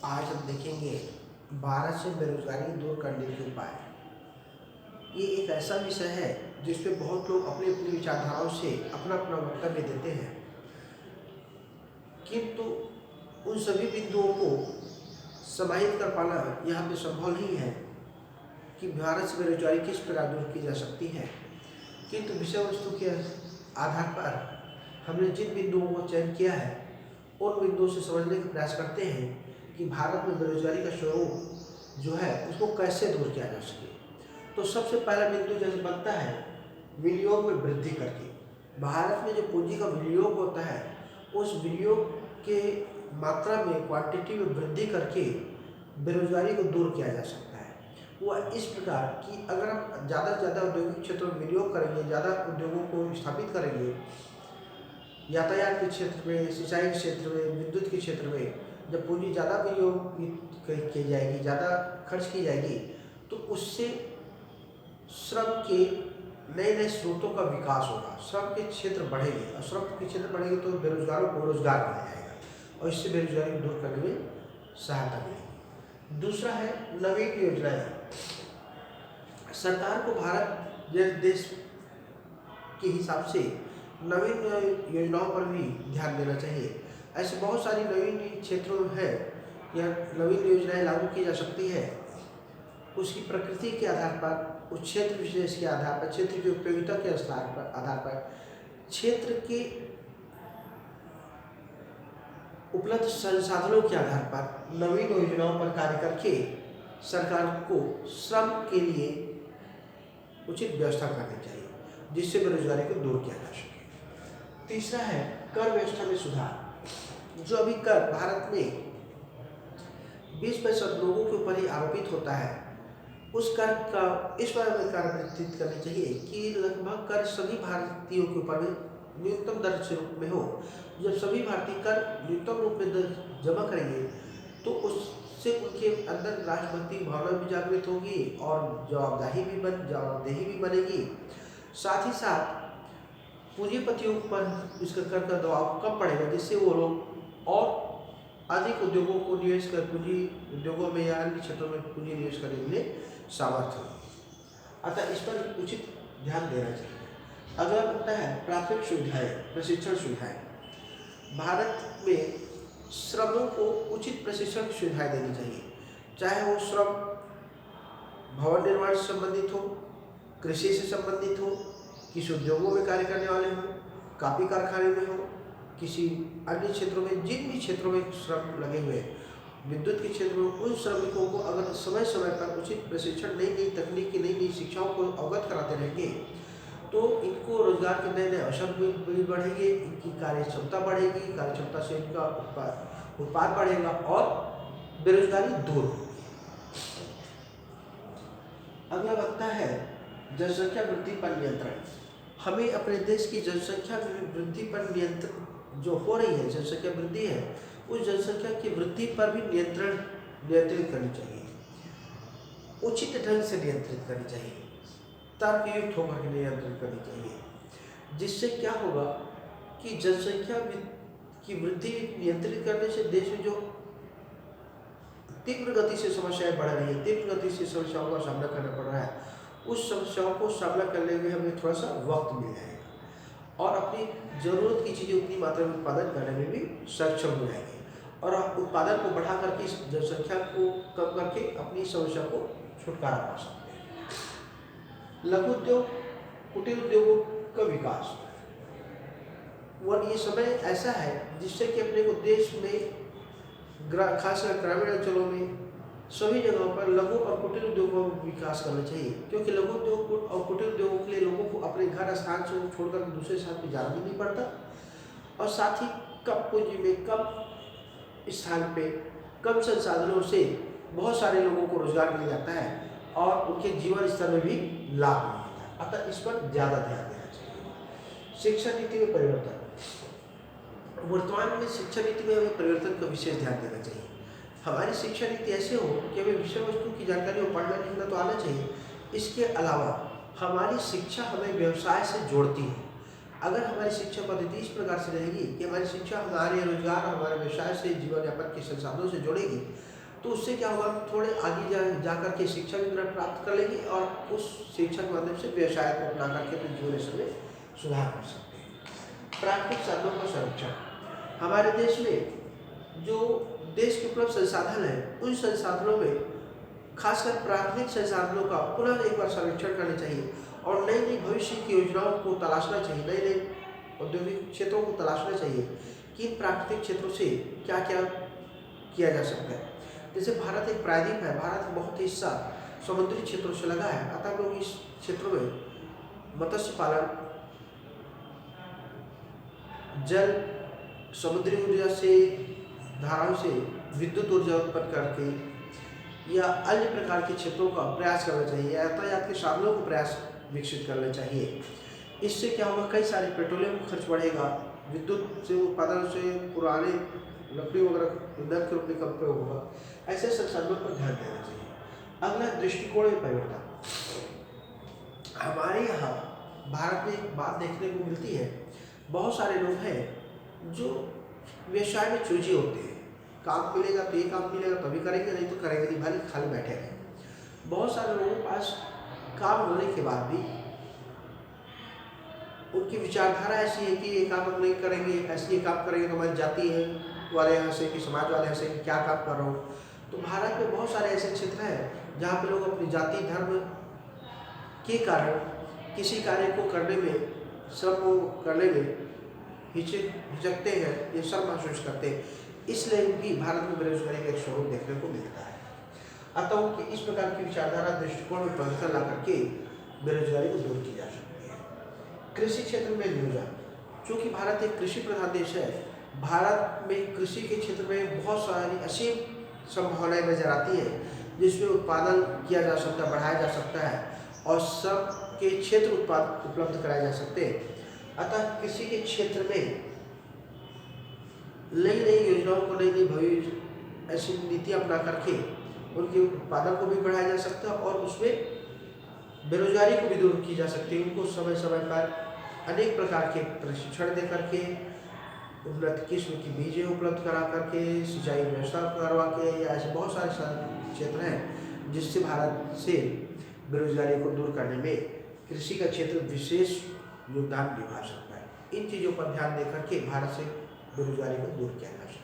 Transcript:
आज हम देखेंगे भारत से बेरोजगारी दूर करने के उपाय। ये एक ऐसा विषय है जिस पे बहुत लोग अपनी अपनी विचारधाराओं से अपना अपना वक्तव्य देते हैं, किंतु उन सभी बिंदुओं को समाहित कर पाना यहाँ पे संभव नहीं है कि भारत से बेरोजगारी किस प्रकार दूर की जा सकती है। किंतु विषय वस्तु के आधार पर हमने जिन बिंदुओं को चयन किया है उन बिंदुओं से समझने का प्रयास करते हैं कि भारत में बेरोजगारी का स्वरूप जो है उसको कैसे दूर किया जा सके। तो सबसे पहला बिंदु जैसे बनता है विनियोग में वृद्धि करके। भारत में जो पूंजी का विनियोग होता है उस विनियोग के मात्रा में क्वांटिटी में वृद्धि करके बेरोजगारी को दूर किया जा सकता है। वह इस प्रकार कि अगर हम ज़्यादा से ज़्यादा औद्योगिक क्षेत्रों में विनियोग करेंगे, ज़्यादा उद्योगों को स्थापित करेंगे, यातायात के क्षेत्र में, सिंचाई के क्षेत्र में, विद्युत के क्षेत्र में जब पूंजी ज़्यादा विनियोग की जाएगी, ज़्यादा खर्च की जाएगी, तो उससे श्रम के नए नए स्रोतों का विकास होगा, श्रम के क्षेत्र बढ़ेंगे और श्रम के क्षेत्र बढ़ेंगे तो बेरोजगारों को रोजगार मिल जाएगा और इससे बेरोजगारी को दूर करने में सहायता मिलेगी। दूसरा है नवीन योजनाएं। सरकार को भारत जैसे देश के हिसाब से नवीन योजनाओं पर भी ध्यान देना चाहिए। ऐसे बहुत सारी नवीन क्षेत्रों में है या नवीन योजनाएं लागू की जा सकती है। उसकी प्रकृति के आधार पर, उस क्षेत्र विशेष के आधार पर, क्षेत्र की उपयोगिता के आधार पर, क्षेत्र के उपलब्ध संसाधनों के आधार पर नवीन योजनाओं पर कार्य करके सरकार को श्रम के लिए उचित व्यवस्था करनी चाहिए जिससे बेरोजगारी को दूर किया जा सके। तीसरा है कर व्यवस्था में सुधार। जो अभी कर भारत में 20% लोगों के ऊपर ही आरोपित होता है, उस कर का इस बारे में कार्य करनी चाहिए कि लगभग कर सभी भारतीयों के ऊपर में न्यूनतम दर से रूप में हो। जब सभी भारतीय कर न्यूनतम रूप में जमा करेंगे तो उससे उनके अंदर राष्ट्रभक्ति भावना भी जागृत होगी और जवाबदेही भी बनेगी। साथ ही साथ पूंजीपतियों पर इसका कर का दबाव कम पड़ेगा जिससे वो लोग और अधिक उद्योगों को निवेश कर पूंजी उद्योगों में या अन्य क्षेत्रों में पूंजी निवेश करने के लिए सामर्थ्य हो। अतः इस पर उचित ध्यान देना चाहिए। अगला बनता है प्राथमिक सुविधाएं, प्रशिक्षण सुविधाएं। भारत में श्रमों को उचित प्रशिक्षण सुविधाएं देनी चाहिए, चाहे वो श्रम भवन निर्माण से संबंधित हो, कृषि से संबंधित हो, किसी उद्योगों में कार्य करने वाले हों, कापी कारखाने में हो, किसी अन्य क्षेत्रों में, जिन भी क्षेत्रों में श्रम लगे हुए हैं, विद्युत के क्षेत्र में, उन श्रमिकों को अगर समय समय पर उचित प्रशिक्षण, नई नई तकनीक की नई नई शिक्षाओं को अवगत कराते रहेंगे तो इनको रोजगार के नए नए अवसर भी बढ़ेंगे, इनकी कार्य क्षमता बढ़ेगी, कार्य क्षमता से इनका उत्पाद बढ़ेगा और बेरोजगारी दूर होगी। अगला बनता है जनसंख्या वृद्धि पर नियंत्रण। हमें अपने देश की जनसंख्या वृद्धि पर नियंत्रण जो हो रही है, जनसंख्या वृद्धि है, उस जनसंख्या की वृद्धि पर भी नियंत्रित करनी चाहिए, उचित ढंग से नियंत्रित करनी चाहिए, तर्कयुक्त होकर के नियंत्रित करनी चाहिए। जिससे क्या होगा कि जनसंख्या की वृद्धि नियंत्रित करने से देश में जो तीव्र गति से समस्याएं बढ़ रही है, तीव्र गति से समस्याओं का सामना करना पड़ रहा है, उस समस्याओं को सामना करने में हमें थोड़ा सा वक्त मिल जाएगा और अपनी ज़रूरत की चीज़ें उतनी मात्रा में उत्पादन करने में भी सक्षम हो जाएंगे और आप उत्पादन को बढ़ा करके इस जनसंख्या को कम करके अपनी समस्या को छुटकारा पा सकते हैं। लघु उद्योग, कुटीर उद्योगों का विकास। और ये समय ऐसा है जिससे कि अपने को देश में खासकर ग्रामीण अंचलों में सभी जगहों पर लघु और कुटीर उद्योगों का विकास करना चाहिए, क्योंकि लघु उद्योग और कुटीर उद्योगों के लिए लोगों को अपने घर स्थान से छोड़कर दूसरे स्थान पर जाना भी नहीं पड़ता और साथ ही कम पूंजी में, कम स्थान पे, कम संसाधनों से बहुत सारे लोगों को रोजगार मिल जाता है और उनके जीवन स्तर में भी लाभ मिलता है। अतः इस पर ज़्यादा ध्यान देना चाहिए। शिक्षा नीति में परिवर्तन। वर्तमान में शिक्षा नीति में हमें परिवर्तन का विशेष ध्यान देना चाहिए। हमारी शिक्षा नीति ऐसे हो कि हमें विषय वस्तु की जानकारी और पढ़ना लिखना तो आना चाहिए। इसके अलावा हमारी शिक्षा हमें व्यवसाय से जोड़ती है। अगर हमारी शिक्षा पद्धति इस प्रकार से रहेगी कि हमारी शिक्षा हमारे रोजगार और हमारे व्यवसाय से, जीवन यापन के संसाधनों से जोड़ेगी, तो उससे क्या होगा, थोड़े आगे जा करके शिक्षा भी प्राप्त कर लेंगे और उस शिक्षा के माध्यम से व्यवसाय को अपना करके अपने जीवन में सुधार कर सकते हैं। प्राकृतिक साधनों का संरक्षण। हमारे देश में जो देश के उपलब्ध संसाधन है, उन संसाधनों में खासकर प्राकृतिक संसाधनों का पुनः एक बार संरक्षण करना चाहिए और नई नई भविष्य की योजनाओं को तलाशना चाहिए, नए नए औद्योगिक क्षेत्रों को तलाशना चाहिए कि इन प्राकृतिक क्षेत्रों से क्या क्या किया जा सकता है। जैसे भारत एक प्रायद्वीप है, भारत का बहुत हिस्सा समुद्री क्षेत्रों से लगा है, अतः हम लोग इस क्षेत्रों में मत्स्य पालन, जल, समुद्री ऊर्जा से, धाराओं से विद्युत ऊर्जा उत्पन्न करके या अन्य प्रकार के क्षेत्रों का प्रयास करना चाहिए, यातायात के साधनों को प्रयास विकसित करना चाहिए। इससे क्या होगा, कई सारे पेट्रोलियम खर्च बढ़ेगा, विद्युत से उत्पादन से पुराने लकड़ी वगैरह ईंधन के रूप में कम प्रयोग होगा। ऐसे संसाधनों पर ध्यान देना चाहिए। अगला दृष्टिकोण में परिवर्तन। हमारे यहाँ भारत में एक बात देखने को मिलती है, बहुत सारे लोग हैं जो व्यवसाय में चूजी होते हैं, काम मिलेगा तो ये काम मिलेगा तभी करेंगे, नहीं तो करेंगे नहीं, भले खाली बैठे रहें। बहुत सारे लोगों के पास काम होने के बाद भी उनकी विचारधारा ऐसी है कि ये काम हम नहीं करेंगे, ऐसे ये काम करेंगे तो हमारी जाति है वाले यहाँ से कि समाज वाले यहाँ से कि क्या काम कर रहा हूँ। तो भारत में बहुत सारे ऐसे क्षेत्र हैं जहाँ पे लोग अपनी जाति धर्म के कारण किसी कार्य को करने में, श्रम को करने में हिचकते हैं, ये शर्म महसूस करते हैं, इसलिए भी भारत में बेरोजगारी का एक स्वरूप देखने को मिलता है। अतः उनकी इस प्रकार की विचारधारा दृष्टिकोण में परिवर्तन ला करके बेरोजगारी को दूर की जा सकती है। कृषि क्षेत्र में नियोजन। चूँकि भारत एक कृषि प्रधान देश है, भारत में कृषि के क्षेत्र में बहुत सारी असीम संभावनाएं नजर आती है, जिसमें उत्पादन किया जा सकता है, बढ़ाया जा सकता है और श्रम के क्षेत्र उपलब्ध कराए जा सकते हैं। अतः कृषि के क्षेत्र में नई नई योजनाओं को, नई नई भविष्य ऐसी नीतियाँ अपना करके उनके उत्पादन को भी बढ़ाया जा सकता है और उसमें बेरोजगारी को भी दूर की जा सकती है। उनको समय समय पर अनेक प्रकार के प्रशिक्षण दे करके, उन्नत किस्म की बीजें उपलब्ध करा करके, सिंचाई व्यवस्था करवा के, या ऐसे बहुत सारे क्षेत्र हैं जिससे भारत से बेरोजगारी को दूर करने में कृषि का क्षेत्र विशेष योगदान निभा सकता है। इन चीज़ों पर ध्यान दे करके भारत से बेरोजगारी को दूर किया जा सकता है।